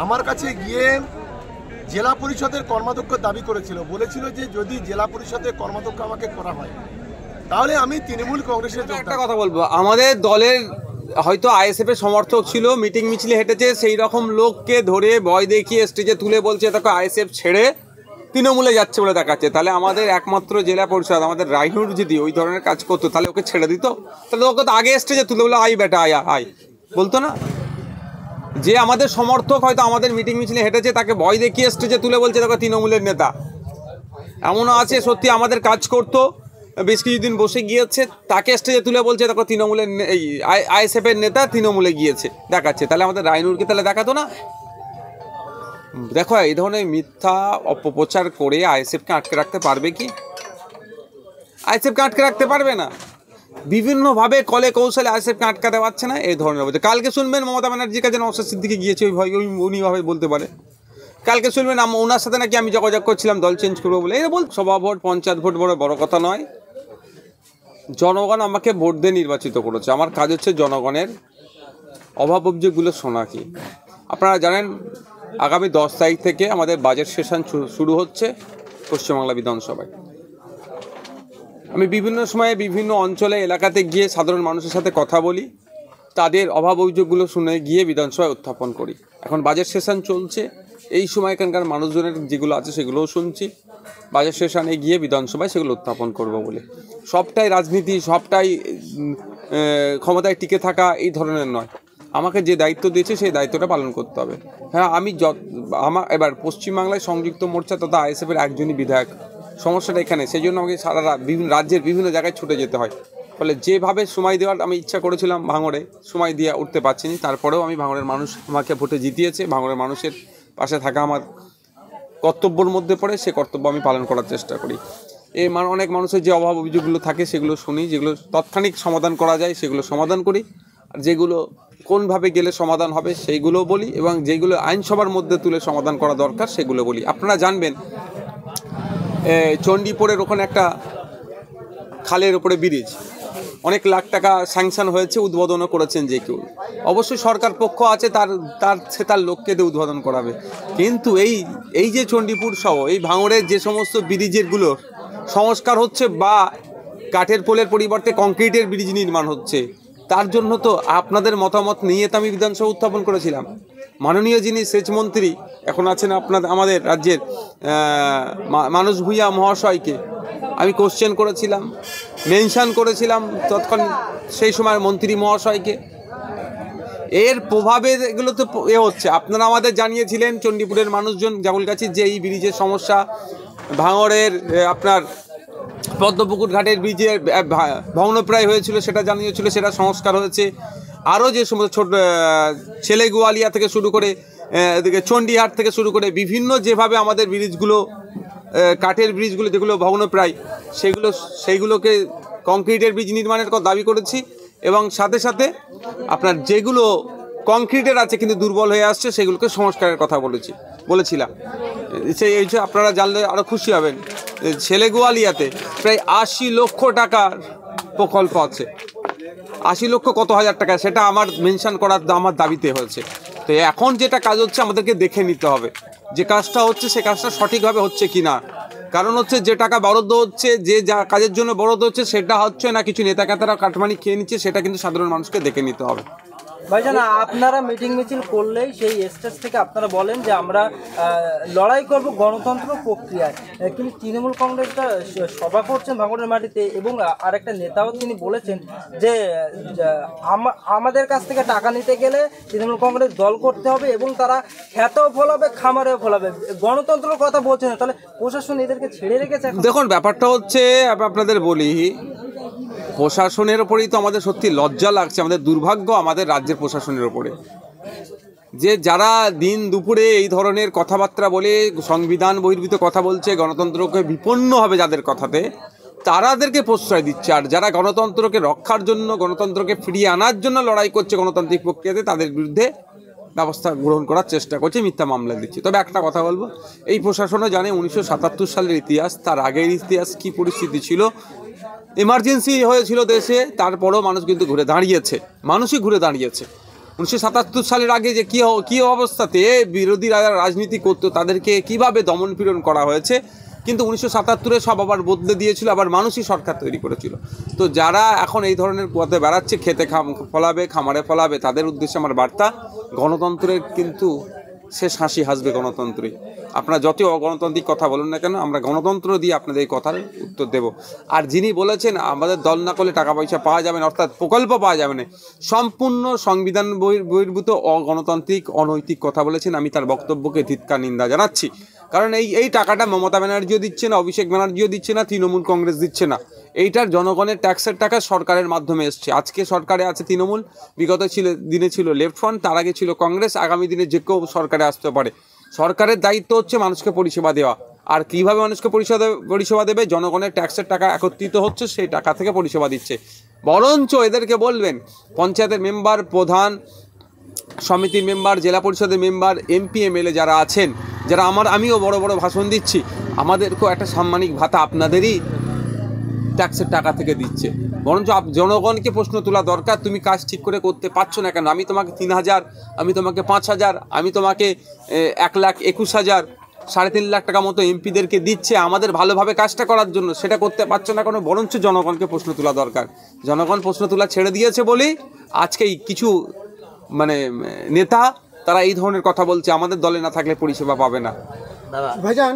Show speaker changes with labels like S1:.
S1: আমার কাছে গিয়ে জেলা পরিষদের কর্মাধ্যক্ষ দাবি করেছিল, বলেছিল যে যদি জেলা পরিষদের কর্মাধ্যক্ষ আমাকে করা হয় তাহলে আমি তৃণমূল কংগ্রেসের।
S2: একটা কথা বলবো, আমাদের দলের হয়তো আইএসএফ এর সমর্থক ছিল, মিটিং মিছিলে হেঁটেছে, সেই রকম লোককে ধরে ভয় দেখিয়ে স্টেজে তুলে বলছে তাকে আইএসএফ ছেড়ে তৃণমূলে যাচ্ছে বলে দেখাচ্ছে। তাহলে আমাদের একমাত্র জেলা পরিষদ আমাদের রাইনুর যদি ওই ধরনের কাজ করতো তাহলে ওকে ছেড়ে দিত? তাহলে ওকে তো আগে স্টেজে তুলে বলে আই বেটা আয় আয় বলতো না? যে আমাদের সমর্থক হয়তো আমাদের মিটিং মিছিলে হেঁটেছে তাকে ভয় দেখিয়ে স্টেজে তুলে বলছে তাকে তৃণমূলের নেতা। এমনও আছে সত্যি আমাদের কাজ করতো, বেশ কিছুদিন বসে গিয়েছে, তাকে স্টেজে তুলে বলছে দেখো তৃণমূলের এই আইএসএফ এর নেতা তৃণমূলে গিয়েছে দেখাচ্ছে। তাহলে আমাদের রাইনুরকে তাহলে দেখাতো না? দেখো এই ধরনের মিথ্যা অপপ্রচার করে আইএসএফকে আটকে রাখতে পারবে কি? আইএসএফকে আটকে রাখতে পারবে না। বিভিন্নভাবে কলে কৌশলে আইএসএফকে আটকাতে পারছে না এই ধরনের বলছে। কালকে শুনবেন মমতা ব্যানার্জির কাছে নওশাদ সিদ্দিকী গিয়েছে, ওই ভয় উনিভাবে বলতে পারে। কালকে শুনবেন ওনার সাথে নাকি আমি যোগাযোগ করছিলাম দল চেঞ্জ করবো বলে। এটা বল সভা ভোট পঞ্চায়েত ভোট বড় কথা নয়। জনগণ আমাকে ভোট দিয়ে নির্বাচিত করেছে, আমার কাজ হচ্ছে জনগণের অভাব অভিযোগগুলো শোনা। কি আপনারা জানেন আগামী 10 তারিখ থেকে আমাদের বাজেট সেশন শুরু হচ্ছে পশ্চিমবাংলা বিধানসভায়। আমি বিভিন্ন সময়ে বিভিন্ন অঞ্চলে এলাকাতে গিয়ে সাধারণ মানুষের সাথে কথা বলি, তাদের অভাব অভিযোগগুলো শুনে গিয়ে বিধানসভায় উত্থাপন করি। এখন বাজেট সেশন চলছে, এই সময় এখানকার মানুষজনের যেগুলো আছে সেগুলোও শুনছি। বাজেট সেশনে গিয়ে বিধানসভায় সেগুলো উত্থাপন করব বলে। সবটাই রাজনীতি, সবটাই ক্ষমতায় টিকে থাকা এই ধরনের নয়। আমাকে যে দায়িত্ব দিয়েছে সেই দায়িত্বটা পালন করতে হবে। হ্যাঁ, আমি আমার এবার পশ্চিমবাংলায় সংযুক্ত মোর্চা তথা আইএসএফের একজনই বিধায়ক। সমস্যাটা এখানে, সেই জন্য আমাকে সারা বিভিন্ন রাজ্যের বিভিন্ন জায়গায় ছুটে যেতে হয়। ফলে যেভাবে সময় দেওয়ার আমি ইচ্ছা করেছিলাম ভাঙড়ে, সময় দিয়ে উঠতে পারছিনি। তারপরেও আমি ভাঙড়ের মানুষ আমাকে ভোটে জিতিয়েছে, ভাঙড়ের মানুষের পাশে থাকা আমার কর্তব্যের মধ্যে পড়ে, সে কর্তব্য আমি পালন করার চেষ্টা করি। অনেক মানুষের যে অভাব অভিযোগগুলো থাকে সেগুলো শুনি, যেগুলো তৎক্ষণিক সমাধান করা যায় সেগুলো সমাধান করি, আর যেগুলো কোনভাবে গেলে সমাধান হবে সেইগুলোও বলি, এবং যেগুলো আইনসভার মধ্যে তুলে সমাধান করা দরকার সেগুলো বলি। আপনারা জানবেন চণ্ডীপুরের ওখানে একটা খালের ওপরে ব্রিজ, অনেক লাখ টাকা স্যাংশন হয়েছে, উদ্বোধনও করেছেন যে কেউ। অবশ্যই সরকার পক্ষ আছে, তার লোককে দিয়ে উদ্বোধন করাবে। কিন্তু এই যে চণ্ডীপুর সহ এই ভাঙড়ের যে সমস্ত ব্রিজেরগুলো সংস্কার হচ্ছে বা কাঠের পোলের পরিবর্তে কংক্রিটের ব্রিজ নির্মাণ হচ্ছে, তার জন্য তো আপনাদের মতামত নিয়ে তো আমি বিধানসভা উত্থাপন করেছিলাম। মাননীয় যিনি সেচমন্ত্রী এখন আছেন আমাদের রাজ্যের মানস ভূঁইয়া মহাশয়কে আমি কোশ্চেন করেছিলাম, মেনশন করেছিলাম তৎক্ষণ সেই সময় মন্ত্রী মহাশয়কে। এর প্রভাবে এগুলো তো হচ্ছে। আপনারা আমাদের জানিয়েছিলেন চণ্ডীপুরের মানুষজন জাগুলগাছির যে এই ব্রিজের সমস্যা, ভাঙড়ের আপনার পদ্মপুকুর ঘাটের ব্রিজের ভগ্নপ্রায় হয়েছিল, সেটা জানিয়েছিল, সেটা সংস্কার হয়েছে। আরও যে সমস্ত ছোট ছেলেগুয়ালিয়া থেকে শুরু করে এদিকে চণ্ডীহাট থেকে শুরু করে বিভিন্ন যেভাবে আমাদের ব্রিজগুলো কাঠের ব্রিজগুলো যেগুলো ভগ্নপ্রায় সেইগুলোকে কংক্রিটের ব্রিজ নির্মাণের কথা দাবি করেছি, এবং সাথে সাথে আপনার যেগুলো কংক্রিটের আছে কিন্তু দুর্বল হয়ে আসছে সেগুলোকে সংস্কারের কথা বলেছিলাম। সেই আপনারা জানলে আরও খুশি হবেন। ছেলেগুয়ালিয়াতে প্রায় 80 লক্ষ টাকার প্রকল্প আছে। 80 লক্ষ কত হাজার টাকা সেটা আমার মেনশন করার আমার দাবিতে হয়েছে। তো এখন যেটা কাজ হচ্ছে আমাদেরকে দেখে নিতে হবে যে কাজটা হচ্ছে সে কাজটা সঠিকভাবে হচ্ছে কি না। কারণ হচ্ছে যে টাকা বরাদ্দ হচ্ছে, যে যা কাজের জন্য বরাদ্দ হচ্ছে সেটা হচ্ছে না, কিছু নেতাকেতারা কাটমানি খেয়ে নিচ্ছে, সেটা কিন্তু সাধারণ মানুষকে দেখে নিতে হবে।
S3: ভাইজান, আপনারা মিটিং মিছিল করলেই সেই স্টেজ থেকে আপনারা বলেন যে আমরা লড়াই করব গণতন্ত্র প্রক্রিয়ায়, কিন্তু তৃণমূল কংগ্রেসটা সভা করছেন ভাঙড়ের মাটিতে, এবং আরেকটা নেতাও তিনি বলেছেন যে আমাদের কাছ থেকে টাকা নিতে গেলে তৃণমূল কংগ্রেস দল করতে হবে, এবং তারা খেতেও ফলাবে খামারেও ফলাবে। গণতন্ত্রের কথা বলছে না, তাহলে প্রশাসন এদেরকে ছেড়ে রেখেছে।
S2: দেখুন, ব্যাপারটা হচ্ছে আপনাদের বলি, প্রশাসনের ওপরেই তো আমাদের সত্যি লজ্জা লাগছে, আমাদের দুর্ভাগ্য আমাদের রাজ্যের প্রশাসনের ওপরে, যে যারা দিন দুপুরে এই ধরনের কথাবার্তা বলে সংবিধান বহির্ভূত কথা বলছে, গণতন্ত্রকে বিপন্ন হবে যাদের কথাতে, তারাদেরকে প্রশ্রয় দিচ্ছে। আর যারা গণতন্ত্রকে রক্ষার জন্য, গণতন্ত্রকে ফিরিয়ে আনার জন্য লড়াই করছে গণতান্ত্রিক প্রক্রিয়াতে, তাদের বিরুদ্ধে ব্যবস্থা গ্রহণ করার চেষ্টা করছে, মিথ্যা মামলা দিচ্ছে। তবে একটা কথা বলবো, এই প্রশাসনও জানে 1977 সালের ইতিহাস, তার আগের ইতিহাস কী পরিস্থিতি ছিল। এমার্জেন্সি হয়েছিল দেশে, তারপরেও মানুষ কিন্তু ঘুরে দাঁড়িয়েছে, মানুষই ঘুরে দাঁড়িয়েছে। 1977 সালের আগে যে কী অবস্থাতে বিরোধীরা রাজনীতি করতো তাদেরকে কিভাবে দমন পীড়ন করা হয়েছে, কিন্তু 1977-এ সব আবার বদলে দিয়েছিল, আবার মানুষই সরকার তৈরি করেছিল। তো যারা এখন এই ধরনের পথে বেড়াচ্ছে, খেতে ফলাবে, খামারে ফলাবে, তাদের উদ্দেশ্যে আমার বার্তা, গণতন্ত্রের কিন্তু শেষ হাসি হাসবে গণতন্ত্রে। আপনারা যত অগণতান্ত্রিক কথা বলুন না কেন, আমরা গণতন্ত্র দিয়ে আপনাদের এই কথার উত্তর দেব। আর যিনি বলেছেন আমাদের দল না করলে টাকা পয়সা পাওয়া যাবে না, অর্থাৎ প্রকল্প পাওয়া যাবে না, সম্পূর্ণ সংবিধান বহির্ভূত অগণতান্ত্রিক অনৈতিক কথা বলেছেন। আমি তার বক্তব্যকে ধিক্কার নিন্দা জানাচ্ছি। কারণ এই টাকাটা মমতা ব্যানার্জিও দিচ্ছে না, অভিষেক ব্যানার্জিও দিচ্ছে না, তৃণমূল কংগ্রেস দিচ্ছে না। এইটার জনগণের ট্যাক্সের টাকা সরকারের মাধ্যমে এসছে। আজকে সরকারে আছে তৃণমূল, বিগত দিনে ছিল লেফট ফ্রন্ট, তার আগে ছিল কংগ্রেস, আগামী দিনে যে কেউ সরকারে আসতে পারে। সরকারের দায়িত্ব হচ্ছে মানুষকে পরিষেবা দেওয়া। আর কীভাবে মানুষকে পরিষেবা দেবে? জনগণের ট্যাক্সের টাকা একত্রিত হচ্ছে, সেই টাকা থেকে পরিষেবা দিচ্ছে। বরঞ্চ এদেরকে বলবেন, পঞ্চায়েতের মেম্বার, প্রধান, সমিতির মেম্বার, জেলা পরিষদের মেম্বার, এমপি এমএলএ যারা আছেন, যারা আমিও বড় বড় ভাষণ দিচ্ছি, আমাদেরকেও একটা সাম্মানিক ভাতা আপনাদেরই ট্যাক্সের টাকা থেকে দিচ্ছে। বরঞ্চ জনগণকে প্রশ্ন তোলা দরকার, তুমি কাজ ঠিক করে করতে পারছো না কেন? আমি তোমাকে 3,000, আমি তোমাকে 5,000, আমি তোমাকে 1,21,000, 3.5 লাখ টাকা মতো এমপিদেরকে দিচ্ছে আমাদের ভালোভাবে কাজটা করার জন্য, সেটা করতে পারছো না কেন? বরঞ্চ জনগণকে প্রশ্ন তোলা দরকার। জনগণ প্রশ্ন তোলা ছেড়ে দিয়েছে বলেই আজকে কিছু নেতা তারা এই ধরনের কথা বলছে, আমাদের দলে না থাকলে পরিষেবা পাবে না।
S4: ভাইজান